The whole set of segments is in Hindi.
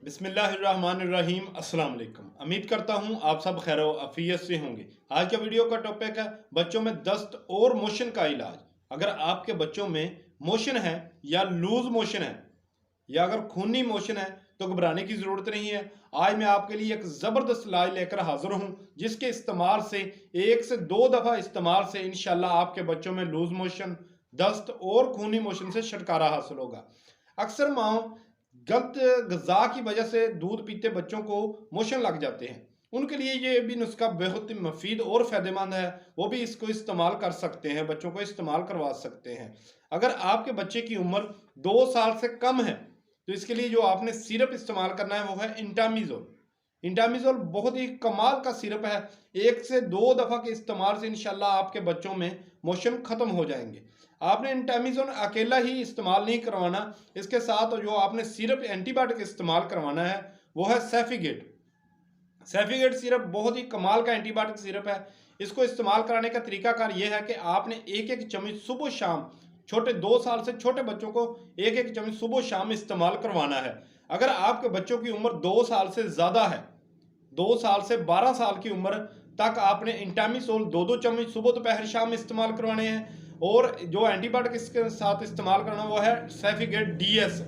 बिस्मिल्लाहिर्रहमानिर्रहीम। अस्सलाम वालेकुम। उम्मीद करता हूँ आप सब खैर आफियत से होंगे। आज का वीडियो का टॉपिक है बच्चों में दस्त और मोशन का इलाज। अगर आपके बच्चों में मोशन है या लूज मोशन है या अगर खूनी मोशन है तो घबराने की ज़रूरत नहीं है। आज मैं आपके लिए एक ज़बरदस्त इलाज लेकर हाजिर हूँ जिसके इस्तेमाल से 1 से 2 दफ़ा इस्तेमाल से इंशाल्लाह आपके बच्चों में लूज मोशन, दस्त और खूनी मोशन से छुटकारा हासिल होगा। अक्सर माँ गलत ग़िज़ा की वजह से दूध पीते बच्चों को मोशन लग जाते हैं। उनके लिए ये भी नुस्खा बहुत ही मुफीद और फ़ायदेमंद है। वो भी इसको इस्तेमाल कर सकते हैं, बच्चों को इस्तेमाल करवा सकते हैं। अगर आपके बच्चे की उम्र 2 साल से कम है तो इसके लिए जो आपने सिरप इस्तेमाल करना है वो है इंटामिज़ोल। इंटामिज़ोल बहुत ही कमाल का सिरप है। 1 से 2 दफ़ा के इस्तेमाल से इंशाल्लाह आपके बच्चों में मोशन ख़त्म हो जाएंगे। आपने इंटामिज़ोल अकेला ही इस्तेमाल नहीं करवाना, इसके साथ जो आपने सिरप एंटीबायोटिक इस्तेमाल करवाना है वो है सेफिगेट। सेफिगेट सिरप बहुत ही कमाल का एंटीबायोटिक सिरप है। इसको इस्तेमाल कराने का तरीकाकार ये है कि आपने एक चम्मच सुबह शाम छोटे 2 साल से छोटे बच्चों को एक चम्मच सुबह शाम इस्तेमाल करवाना है। अगर आपके बच्चों की उम्र 2 साल से ज़्यादा है, 2 साल से 12 साल की उम्र तक आपने इंटामिसोल 2-2 चम्मच सुबह दोपहर शाम इस्तेमाल करवाने हैं। और जो एंटीबायोटिक इसके साथ इस्तेमाल करना वो है सेफिगेट डीएस।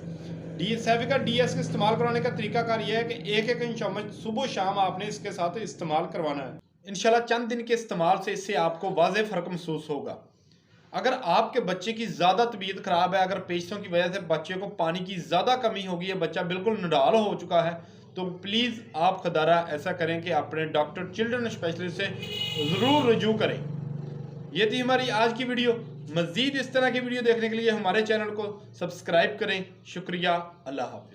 सेफिगेट डीएस का इस्तेमाल करवाने का तरीकाकार यह है कि एक चम्मच सुबह शाम आपने इसके साथ इस्तेमाल करवाना है। इंशाल्लाह चंद दिन के इस्तेमाल से इससे आपको वाज़े फ़र्क महसूस होगा। अगर आपके बच्चे की ज़्यादा तबीयत ख़राब है, अगर पेशियों की वजह से बच्चे को पानी की ज़्यादा कमी हो गई है, बच्चा बिल्कुल निढाल हो चुका है, तो प्लीज़ आप खुदारा ऐसा करें कि अपने डॉक्टर चिल्ड्रन स्पेशलिस्ट से ज़रूर रुजू करें। ये थी हमारी आज की वीडियो। मज़ीद इस तरह की वीडियो देखने के लिए हमारे चैनल को सब्सक्राइब करें। शुक्रिया। अल्लाह हाफ़िज़।